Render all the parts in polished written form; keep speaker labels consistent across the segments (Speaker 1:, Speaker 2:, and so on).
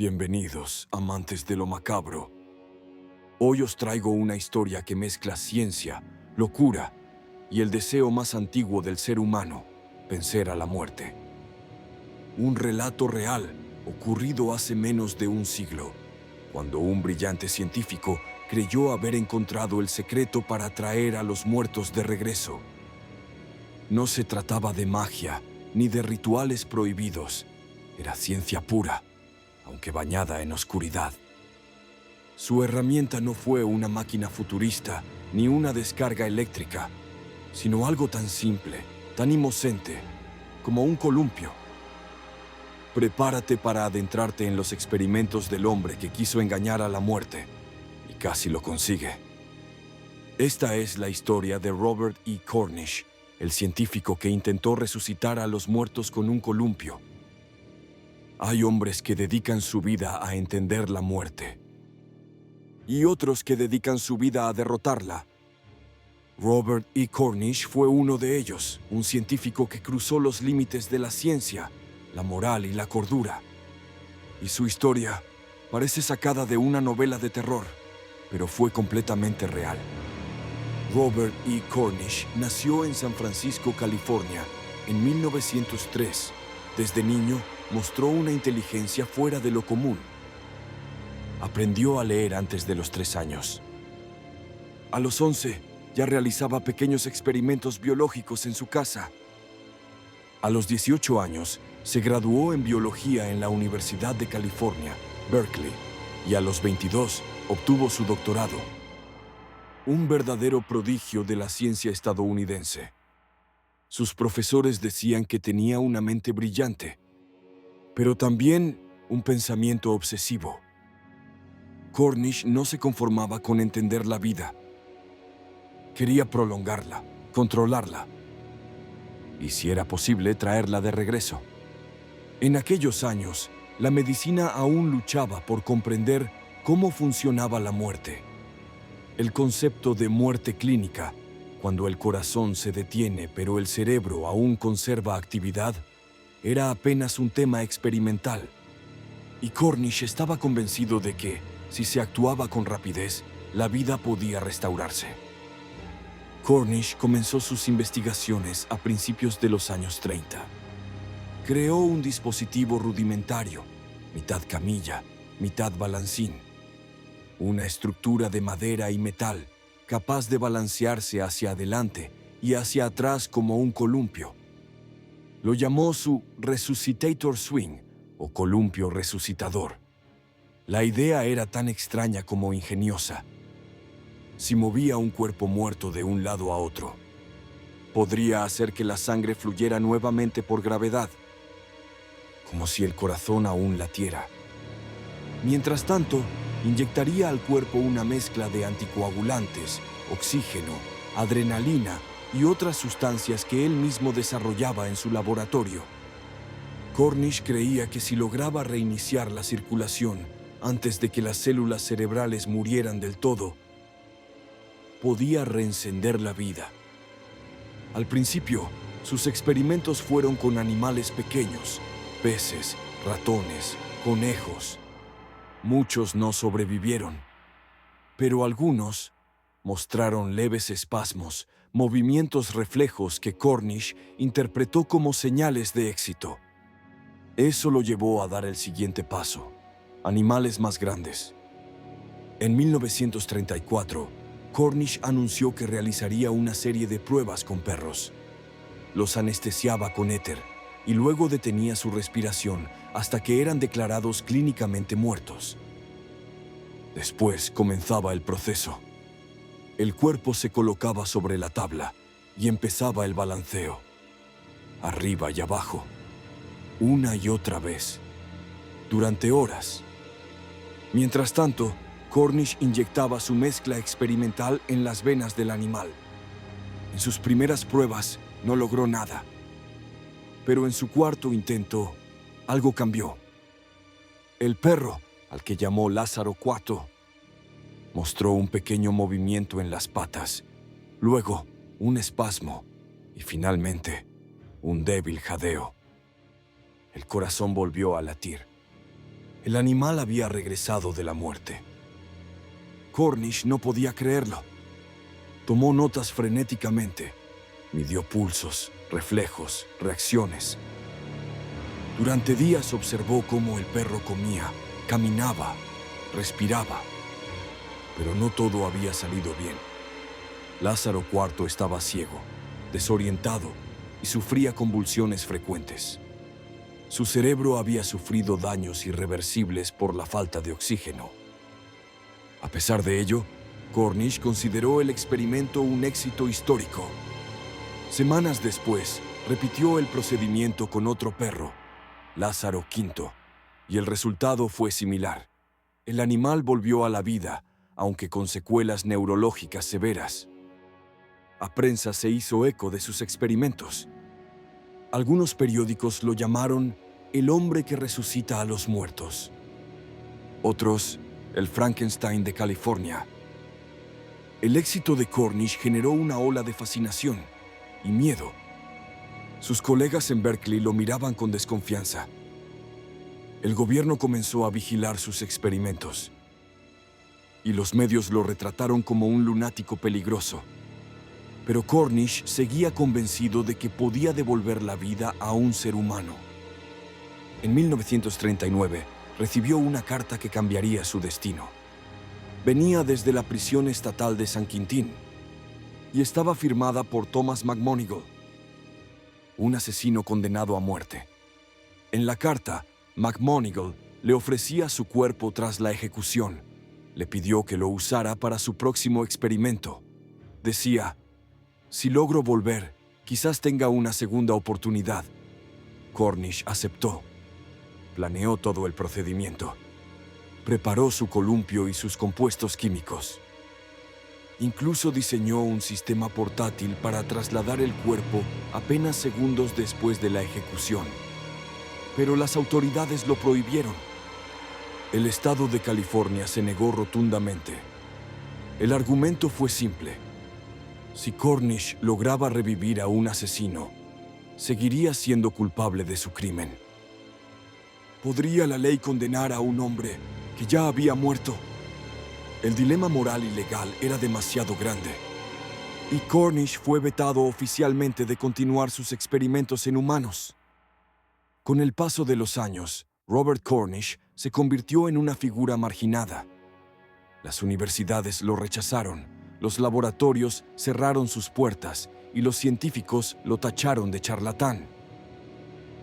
Speaker 1: Bienvenidos, amantes de lo macabro. Hoy os traigo una historia que mezcla ciencia, locura y el deseo más antiguo del ser humano, vencer a la muerte. Un relato real ocurrido hace menos de un siglo, cuando un brillante científico creyó haber encontrado el secreto para traer a los muertos de regreso. No se trataba de magia ni de rituales prohibidos, era ciencia pura, aunque bañada en oscuridad. Su herramienta no fue una máquina futurista ni una descarga eléctrica, sino algo tan simple, tan inocente, como un columpio. Prepárate para adentrarte en los experimentos del hombre que quiso engañar a la muerte, y casi lo consigue. Esta es la historia de Robert E. Cornish, el científico que intentó resucitar a los muertos con un columpio. Hay hombres que dedican su vida a entender la muerte, y otros que dedican su vida a derrotarla. Robert E. Cornish fue uno de ellos, un científico que cruzó los límites de la ciencia, la moral y la cordura. Y su historia parece sacada de una novela de terror, pero fue completamente real. Robert E. Cornish nació en San Francisco, California, en 1903. Desde niño, mostró una inteligencia fuera de lo común. Aprendió a leer antes de los 3 años. A los 11, ya realizaba pequeños experimentos biológicos en su casa. A los 18 años, se graduó en biología en la Universidad de California, Berkeley, y a los 22 obtuvo su doctorado. Un verdadero prodigio de la ciencia estadounidense. Sus profesores decían que tenía una mente brillante, pero también un pensamiento obsesivo. Cornish no se conformaba con entender la vida. Quería prolongarla, controlarla, y si era posible, traerla de regreso. En aquellos años, la medicina aún luchaba por comprender cómo funcionaba la muerte. El concepto de muerte clínica, cuando el corazón se detiene pero el cerebro aún conserva actividad, era apenas un tema experimental. Y Cornish estaba convencido de que, si se actuaba con rapidez, la vida podía restaurarse. Cornish comenzó sus investigaciones a principios de los años 30. Creó un dispositivo rudimentario, mitad camilla, mitad balancín. Una estructura de madera y metal, capaz de balancearse hacia adelante y hacia atrás como un columpio. Lo llamó su Resuscitator Swing, o columpio resucitador. La idea era tan extraña como ingeniosa. Si movía un cuerpo muerto de un lado a otro, podría hacer que la sangre fluyera nuevamente por gravedad, como si el corazón aún latiera. Mientras tanto, inyectaría al cuerpo una mezcla de anticoagulantes, oxígeno, adrenalina y otras sustancias que él mismo desarrollaba en su laboratorio. Cornish creía que si lograba reiniciar la circulación antes de que las células cerebrales murieran del todo, podía reencender la vida. Al principio, sus experimentos fueron con animales pequeños, peces, ratones, conejos. Muchos no sobrevivieron, pero algunos mostraron leves espasmos, movimientos reflejos que Cornish interpretó como señales de éxito. Eso lo llevó a dar el siguiente paso: animales más grandes. En 1934, Cornish anunció que realizaría una serie de pruebas con perros. Los anestesiaba con éter y luego detenía su respiración hasta que eran declarados clínicamente muertos. Después comenzaba el proceso. El cuerpo se colocaba sobre la tabla y empezaba el balanceo, arriba y abajo, una y otra vez, durante horas. Mientras tanto, Cornish inyectaba su mezcla experimental en las venas del animal. En sus primeras pruebas no logró nada, pero en su cuarto intento, algo cambió. El perro, al que llamó Lázaro IV, mostró un pequeño movimiento en las patas, luego un espasmo y finalmente un débil jadeo. El corazón volvió a latir. El animal había regresado de la muerte. Cornish no podía creerlo. Tomó notas frenéticamente. Midió pulsos, reflejos, reacciones. Durante días observó cómo el perro comía, caminaba, respiraba. Pero no todo había salido bien. Lázaro IV estaba ciego, desorientado y sufría convulsiones frecuentes. Su cerebro había sufrido daños irreversibles por la falta de oxígeno. A pesar de ello, Cornish consideró el experimento un éxito histórico. Semanas después, repitió el procedimiento con otro perro, Lázaro V, y el resultado fue similar. El animal volvió a la vida, aunque con secuelas neurológicas severas. La prensa se hizo eco de sus experimentos. Algunos periódicos lo llamaron el hombre que resucita a los muertos. Otros, el Frankenstein de California. El éxito de Cornish generó una ola de fascinación y miedo. Sus colegas en Berkeley lo miraban con desconfianza. El gobierno comenzó a vigilar sus experimentos, y los medios lo retrataron como un lunático peligroso. Pero Cornish seguía convencido de que podía devolver la vida a un ser humano. En 1939, recibió una carta que cambiaría su destino. Venía desde la prisión estatal de San Quintín y estaba firmada por Thomas McMonigle, un asesino condenado a muerte. En la carta, McMonigle le ofrecía su cuerpo tras la ejecución. Le pidió que lo usara para su próximo experimento. Decía: «Si logro volver, quizás tenga una segunda oportunidad». Cornish aceptó. Planeó todo el procedimiento. Preparó su columpio y sus compuestos químicos. Incluso diseñó un sistema portátil para trasladar el cuerpo apenas segundos después de la ejecución. Pero las autoridades lo prohibieron. El estado de California se negó rotundamente. El argumento fue simple. Si Cornish lograba revivir a un asesino, seguiría siendo culpable de su crimen. ¿Podría la ley condenar a un hombre que ya había muerto? El dilema moral y legal era demasiado grande, y Cornish fue vetado oficialmente de continuar sus experimentos en humanos. Con el paso de los años, Robert Cornish se convirtió en una figura marginada. Las universidades lo rechazaron, los laboratorios cerraron sus puertas y los científicos lo tacharon de charlatán.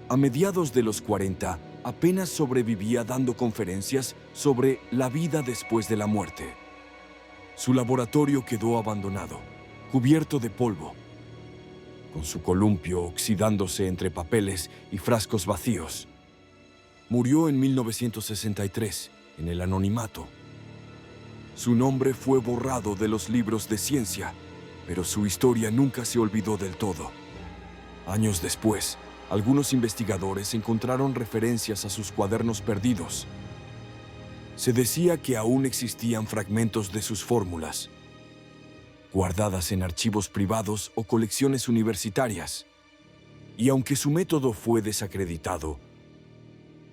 Speaker 1: A mediados de los 40, apenas sobrevivía dando conferencias sobre la vida después de la muerte. Su laboratorio quedó abandonado, cubierto de polvo, con su columpio oxidándose entre papeles y frascos vacíos. Murió en 1963, en el anonimato. Su nombre fue borrado de los libros de ciencia, pero su historia nunca se olvidó del todo. Años después, algunos investigadores encontraron referencias a sus cuadernos perdidos. Se decía que aún existían fragmentos de sus fórmulas, guardadas en archivos privados o colecciones universitarias. Y aunque su método fue desacreditado,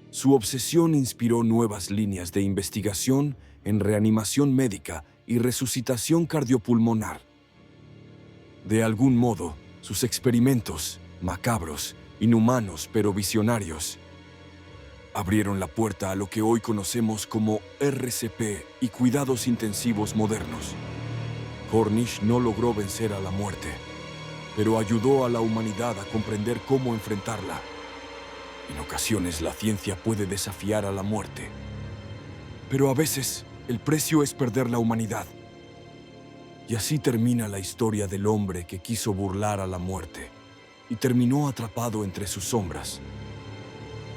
Speaker 1: su obsesión inspiró nuevas líneas de investigación en reanimación médica y resucitación cardiopulmonar. De algún modo, sus experimentos, macabros, inhumanos pero visionarios, abrieron la puerta a lo que hoy conocemos como RCP y cuidados intensivos modernos. Cornish no logró vencer a la muerte, pero ayudó a la humanidad a comprender cómo enfrentarla. En ocasiones la ciencia puede desafiar a la muerte, pero a veces el precio es perder la humanidad. Y así termina la historia del hombre que quiso burlar a la muerte y terminó atrapado entre sus sombras.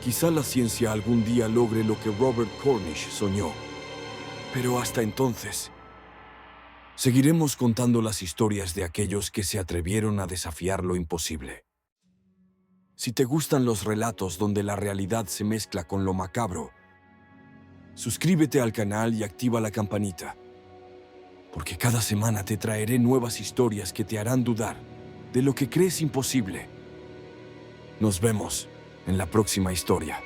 Speaker 1: Quizá la ciencia algún día logre lo que Robert Cornish soñó, pero hasta entonces seguiremos contando las historias de aquellos que se atrevieron a desafiar lo imposible. Si te gustan los relatos donde la realidad se mezcla con lo macabro, suscríbete al canal y activa la campanita, porque cada semana te traeré nuevas historias que te harán dudar de lo que crees imposible. Nos vemos en la próxima historia.